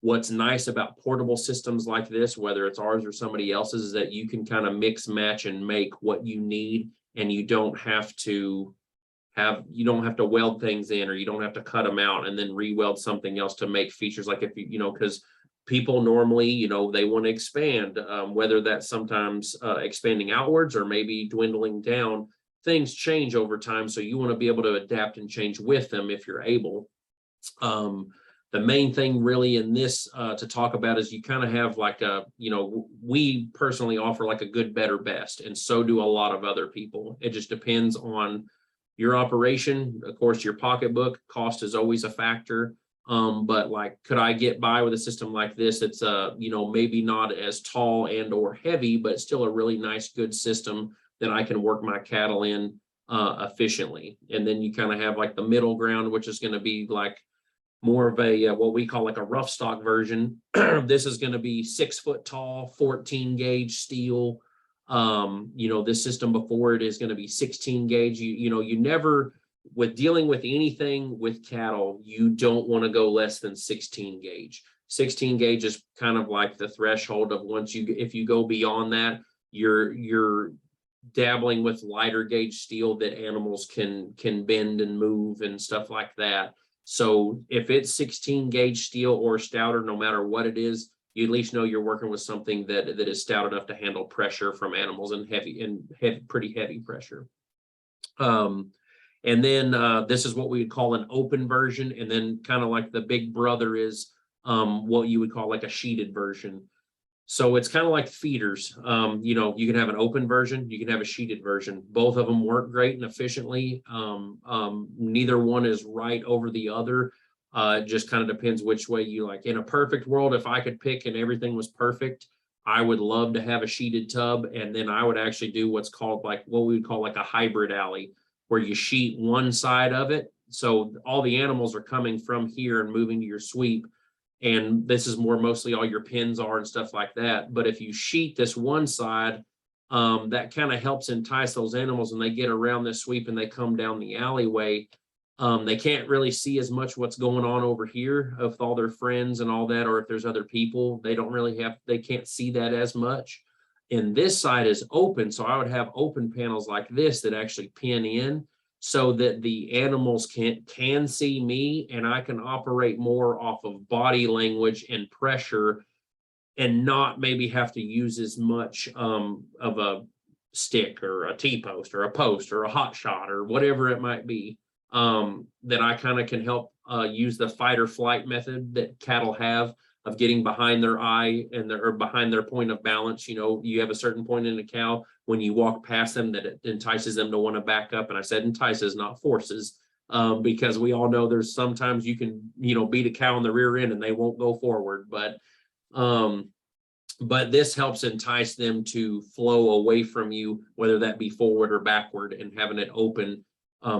what's nice about portable systems like this, whether it's ours or somebody else's, is that you can kind of mix, match, and make what you need, and you don't have to weld things in, or you don't have to cut them out and then re-weld something else to make features. Like if because people normally, they want to expand, whether that's sometimes expanding outwards or maybe dwindling down. Things change over time, so you want to be able to adapt and change with them if you're able. The main thing really in this to talk about is you kind of have like we personally offer like a good, better, best, and so do a lot of other people. It just depends on your operation. Of course, your pocketbook cost is always a factor. But like, could I get by with a system like this? It's maybe not as tall and or heavy, but still a really nice, good system that I can work my cattle in efficiently. And then you kind of have like the middle ground, which is going to be like more of a what we call like a rough stock version. This is going to be 6 foot tall, 14 gauge steel. This system before it is going to be 16 gauge. You never, with dealing with anything with cattle, you don't want to go less than 16 gauge. 16 gauge is kind of like the threshold of if you go beyond that, you're dabbling with lighter gauge steel that animals can bend and move and stuff like that. So if it's 16 gauge steel or stouter, no matter what it is, you at least know you're working with something that is stout enough to handle pressure from animals and pretty heavy pressure. And then this is what we would call an open version. And then kind of like the big brother is what you would call like a sheeted version. So it's kind of like feeders. You can have an open version, you can have a sheeted version. Both of them work great and efficiently. Neither one is right over the other. It just kind of depends which way you like. In a perfect world, if I could pick and everything was perfect, I would love to have a sheeted tub. And then I would actually do what's called like what we would call like a hybrid alley, where you sheet one side of it. So all the animals are coming from here and moving to your sweep. And this is mostly all your pins are and stuff like that. But if you sheet this one side, that kind of helps entice those animals, and they get around this sweep and they come down the alleyway. They can't really see as much what's going on over here with all their friends and all that, or if there's other people, they can't see that as much. And this side is open, so I would have open panels like this that actually pin in, so that the animals can see me, and I can operate more off of body language and pressure, and not maybe have to use as much of a stick or a T-post or a post or a hot shot or whatever it might be. That I kind of can help use the fight or flight method that cattle have of getting behind their eye or behind their point of balance. You have a certain point in a cow when you walk past them that it entices them to want to back up. And I said entices, not forces, because we all know there's sometimes you can, beat a cow in the rear end and they won't go forward. But this helps entice them to flow away from you, whether that be forward or backward, and having it open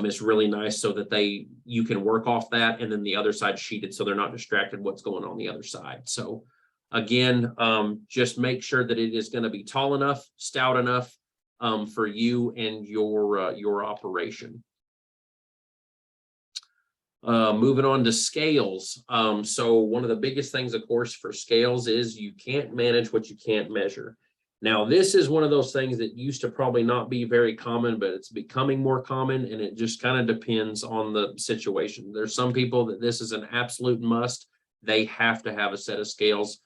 is really nice, so that you can work off that, and then the other side sheeted so they're not distracted what's going on the other side. So again, just make sure that it is going to be tall enough, stout enough for you and your operation. Moving on to scales. So one of the biggest things, of course, for scales is you can't manage what you can't measure. Now, this is one of those things that used to probably not be very common, but it's becoming more common, and it just kind of depends on the situation. There's some people that this is an absolute must. They have to have a set of scales.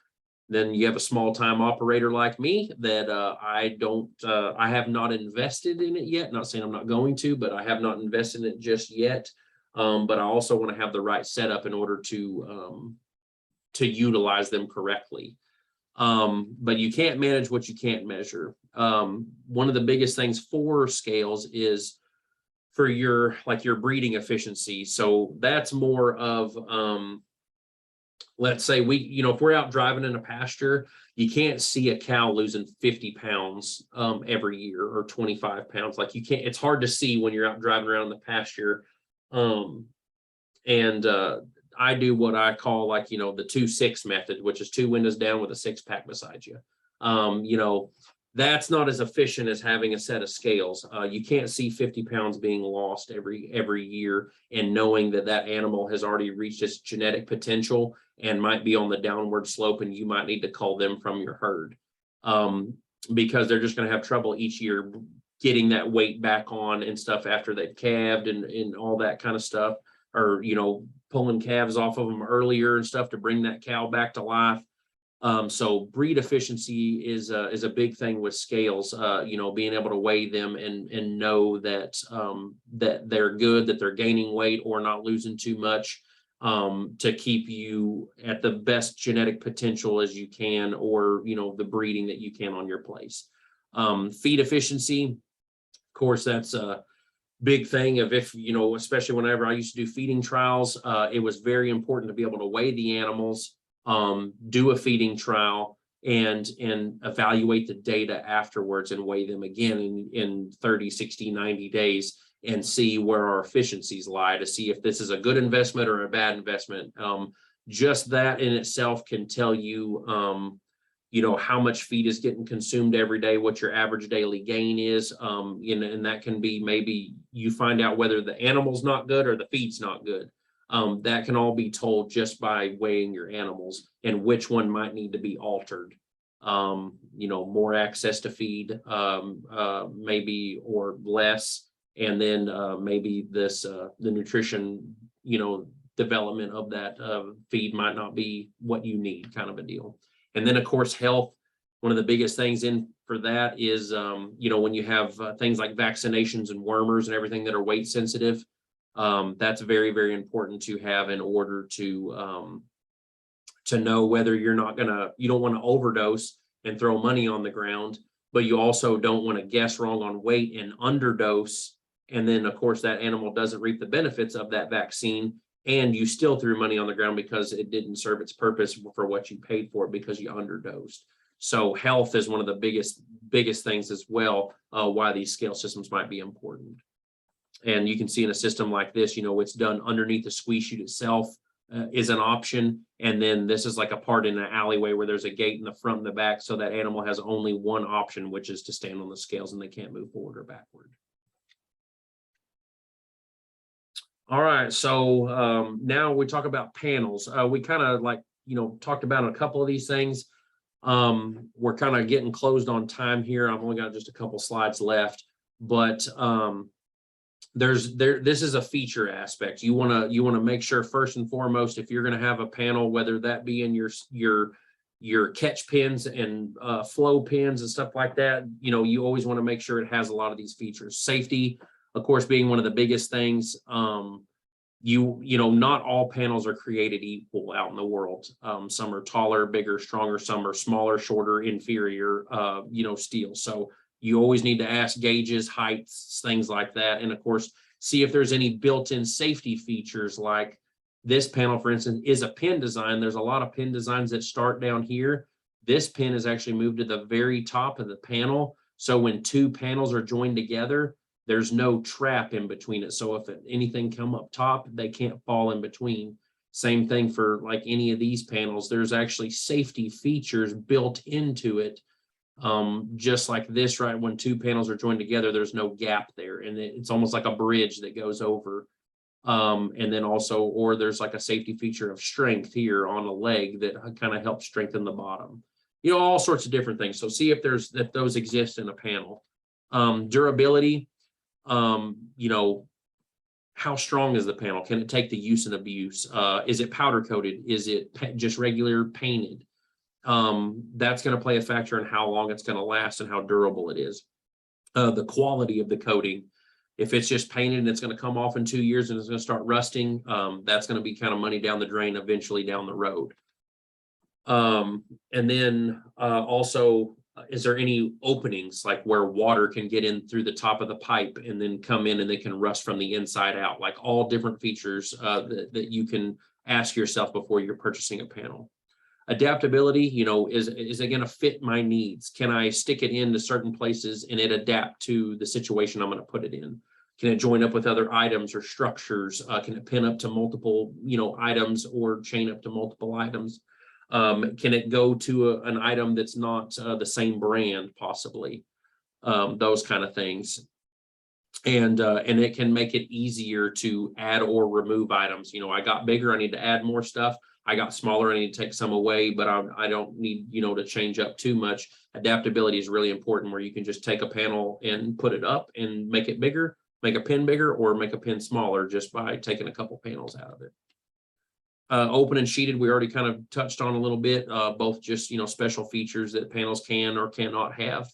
Then you have a small time operator like me that I have not invested in it yet. Not saying I'm not going to, but I have not invested in it just yet. But I also want to have the right setup in order to utilize them correctly. But you can't manage what you can't measure. One of the biggest things for scales is for your breeding efficiency. So that's more of, let's say if we're out driving in a pasture, you can't see a cow losing 50 pounds every year or 25 pounds. Like you can't, it's hard to see when you're out driving around the pasture. I do what I call the 2-6 method, which is 2 windows down with a 6-pack beside you. That's not as efficient as having a set of scales. You can't see 50 pounds being lost every year and knowing that animal has already reached its genetic potential and might be on the downward slope, and you might need to cull them from your herd because they're just going to have trouble each year getting that weight back on and stuff after they've calved and all that kind of stuff, or pulling calves off of them earlier and stuff to bring that cow back to life. So breed efficiency is a big thing with scales, being able to weigh them and know that they're good, that they're gaining weight or not losing too much, to keep you at the best genetic potential as you can, or, the breeding that you can on your place. Feed efficiency, of course, that's a big thing of especially whenever I used to do feeding trials, it was very important to be able to weigh the animals, do a feeding trial and evaluate the data afterwards and weigh them again in 30, 60, 90 days and see where our efficiencies lie, to see if this is a good investment or a bad investment. Just that in itself can tell you, how much feed is getting consumed every day, what your average daily gain is. And that can be, maybe you find out whether the animal's not good or the feed's not good. That can all be told just by weighing your animals and which one might need to be altered. More access to feed, maybe, or less. And then maybe the nutrition, development of that feed might not be what you need, kind of a deal. And then, of course, health. One of the biggest things in for that is, when you have things like vaccinations and wormers and everything that are weight sensitive, that's very, very important to have in order to know whether you don't want to overdose and throw money on the ground, but you also don't want to guess wrong on weight and underdose. And then, of course, that animal doesn't reap the benefits of that vaccine, and you still threw money on the ground because it didn't serve its purpose for what you paid for it because you underdosed. So health is one of the biggest things as well, why these scale systems might be important. And you can see in a system like this, it's done underneath the squeeze chute itself is an option. And then this is like a part in an alleyway where there's a gate in the front and the back. So that animal has only one option, which is to stand on the scales, and they can't move forward or backward. All right. So now we talk about panels. We kind of talked about a couple of these things. We're kind of getting closed on time here. I've only got just a couple slides left, but this is a feature aspect. You want to make sure, first and foremost, if you're going to have a panel, whether that be in your catch pins and flow pins and stuff like that, you always want to make sure it has a lot of these features. Safety, of course, being one of the biggest things. Not all panels are created equal out in the world. Some are taller, bigger, stronger. Some are smaller, shorter, inferior, steel. So you always need to ask gauges, heights, things like that. And of course, see if there's any built-in safety features. Like this panel, for instance, is a pin design. There's a lot of pin designs that start down here. This pin is actually moved to the very top of the panel. So when two panels are joined together, there's no trap in between it. So if anything come up top, they can't fall in between. Same thing for like any of these panels. There's actually safety features built into it. Just like this, right? When two panels are joined together, there's no gap there. And it's almost like a bridge that goes over. And then also, or there's like a safety feature of strength here on a leg that kind of helps strengthen the bottom. All sorts of different things. So see if those exist in a panel. Durability. How strong is the panel? Can it take the use and abuse? Is it powder coated? Is it just regular painted? That's going to play a factor in how long it's going to last and how durable it is. The quality of the coating. If it's just painted and it's going to come off in 2 years and it's going to start rusting, that's going to be kind of money down the drain eventually down the road. And then also, is there any openings like where water can get in through the top of the pipe and then come in and they can rust from the inside out? Like all different features that you can ask yourself before you're purchasing a panel. Adaptability, you know, is it going to fit my needs? Can I stick it into certain places and it adapt to the situation I'm going to put it in? Can it join up with other items or structures? Can it pin up to multiple, you know, items or chain up to multiple items? Can it go to an item that's not the same brand, possibly? Those kind of things. And it can make it easier to add or remove items. You know, I got bigger, I need to add more stuff. I got smaller, I need to take some away, but I don't need, you know, to change up too much. Adaptability is really important, where you can just take a panel and put it up and make it bigger, make a pin bigger, or make a pin smaller just by taking a couple panels out of it. Open and sheeted, we already kind of touched on a little bit, both just, you know, special features that panels can or cannot have.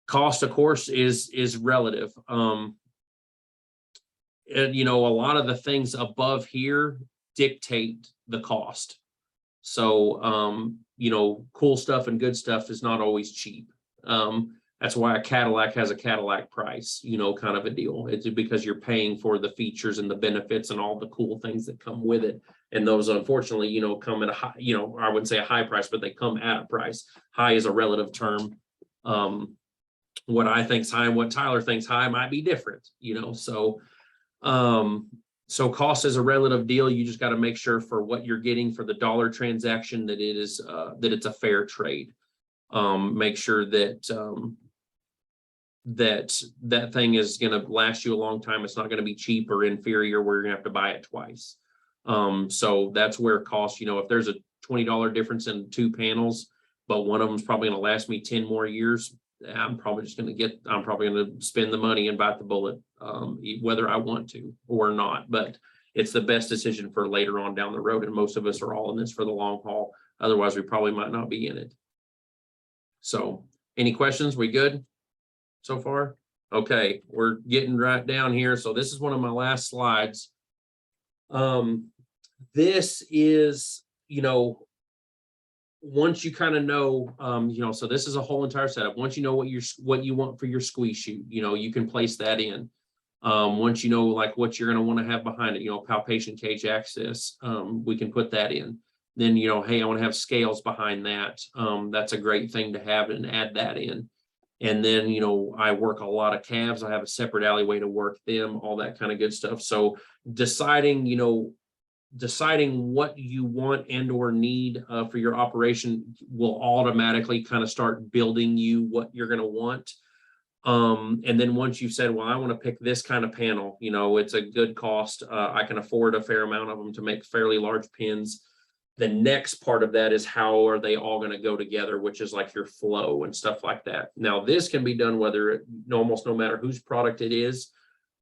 Cost, of course, is relative. And, you know, a lot of the things above here dictate the cost. So, you know, cool stuff and good stuff is not always cheap. That's why a Cadillac has a Cadillac price, you know, kind of a deal. It's because you're paying for the features and the benefits and all the cool things that come with it. And those, unfortunately, you know, come at a high, you know, I wouldn't say a high price, but they come at a price. High is a relative term. What I think's high and what Tyler thinks high might be different, you know, so cost is a relative deal. You just got to make sure for what you're getting for the dollar transaction that it is that it's a fair trade. Make sure that that thing is going to last you a long time. It's not going to be cheap or inferior where you're going to have to buy it twice. So that's where cost, you know, if there's a $20 difference in 2 panels, but one of them is probably going to last me 10 more years, I'm probably going to spend the money and bite the bullet, whether I want to or not. But it's the best decision for later on down the road. And most of us are all in this for the long haul. Otherwise, we probably might not be in it. So any questions? We good so far? Okay, we're getting right down here. So this is one of my last slides. This is, you know, once you kind of know, you know, so this is a whole entire setup. Once you know what you want for your squeeze chute, you know, you can place that in. Once you know, like, what you're going to want to have behind it, you know, palpation cage access, we can put that in. Then, you know, hey, I want to have scales behind that. That's a great thing to have and add that in. And then, you know, I work a lot of calves. I have a separate alleyway to work them, all that kind of good stuff. So deciding what you want and or need for your operation will automatically kind of start building you what you're going to want. And then once you've said, well, I want to pick this kind of panel, you know, it's a good cost. I can afford a fair amount of them to make fairly large pins. The next part of that is how are they all going to go together, which is like your flow and stuff like that. Now, this can be done almost no matter whose product it is.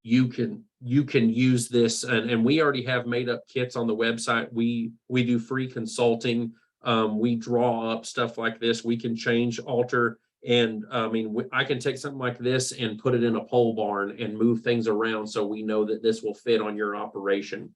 You can use this, and we already have made up kits on the website. We do free consulting. We draw up stuff like this. We can change, alter, and I mean, I can take something like this and put it in a pole barn and move things around so we know that this will fit on your operation.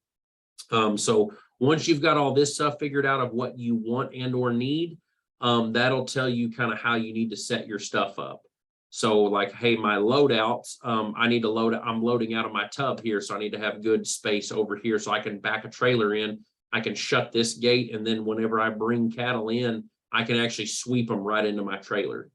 So once you've got all this stuff figured out of what you want and or need, that'll tell you kind of how you need to set your stuff up. So like, hey, my loadouts, I need to load it. I'm loading out of my tub here. So I need to have good space over here so I can back a trailer in. I can shut this gate. And then whenever I bring cattle in, I can actually sweep them right into my trailer.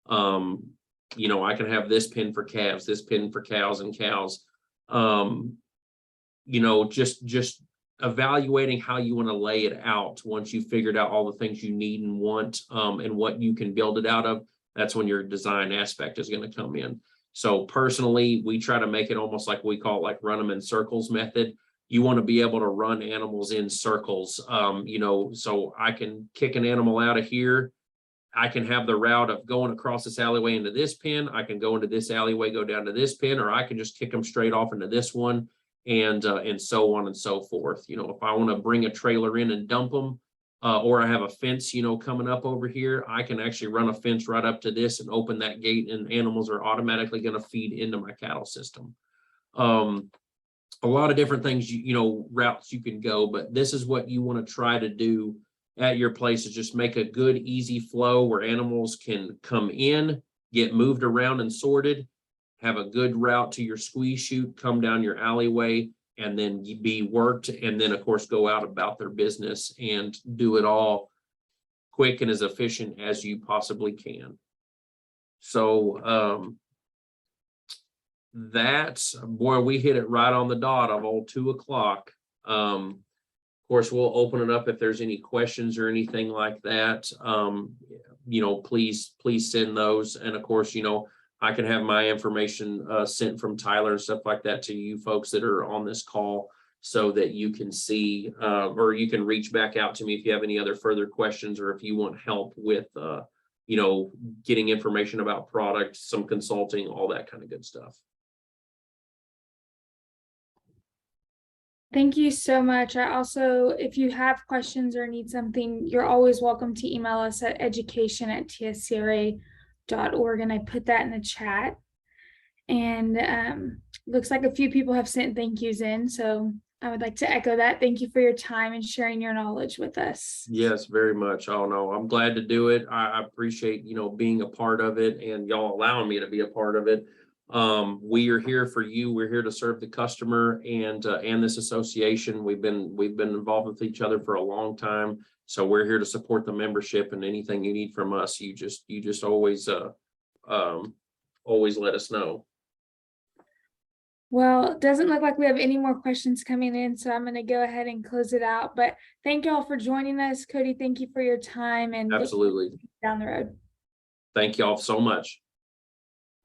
You know, I can have this pin for calves, this pin for cows and cows. You know, just evaluating how you want to lay it out. Once you've figured out all the things you need and want, and what you can build it out of, that's when your design aspect is going to come in. So personally, we try to make it almost like we call it, like run them in circles method. You want to be able to run animals in circles, you know, so I can kick an animal out of here. I can have the route of going across this alleyway into this pen. I can go into this alleyway, go down to this pen, or I can just kick them straight off into this one, and so on and so forth. You know, if I want to bring a trailer in and dump them, or I have a fence, coming up over here, I can actually run a fence right up to this and open that gate, and animals are automatically going to feed into my cattle system. A lot of different things, routes you can go, but this is what you want to try to do at your place, is just make a good, easy flow where animals can come in, get moved around and sorted, have a good route to your squeeze chute, come down your alleyway, and then be worked, and then of course go out about their business and do it all quick and as efficient as you possibly can. So that's, boy, we hit it right on the dot of old 2 o'clock. Of course, we'll open it up if there's any questions or anything like that. Please send those. And of course, I can have my information sent from Tyler and stuff like that to you folks that are on this call, so that you can see, or you can reach back out to me if you have any other further questions, or if you want help with, getting information about products, some consulting, all that kind of good stuff. Thank you so much. I also, if you have questions or need something, you're always welcome to email us at education@tscra.org, and I put that in the chat. And looks like a few people have sent thank yous in, so I would like to echo that. Thank you for your time and sharing your knowledge with us. Yes, very much. Oh no, I'm glad to do it. I appreciate, being a part of it, and y'all allowing me to be a part of it. We are here for you. We're here to serve the customer and this association. We've been involved with each other for a long time. So we're here to support the membership, and anything you need from us, you just always let us know. Well, it doesn't look like we have any more questions coming in, so I'm going to go ahead and close it out. But thank you all for joining us. Cody, thank you for your time, and Absolutely. down the road. Thank y'all so much.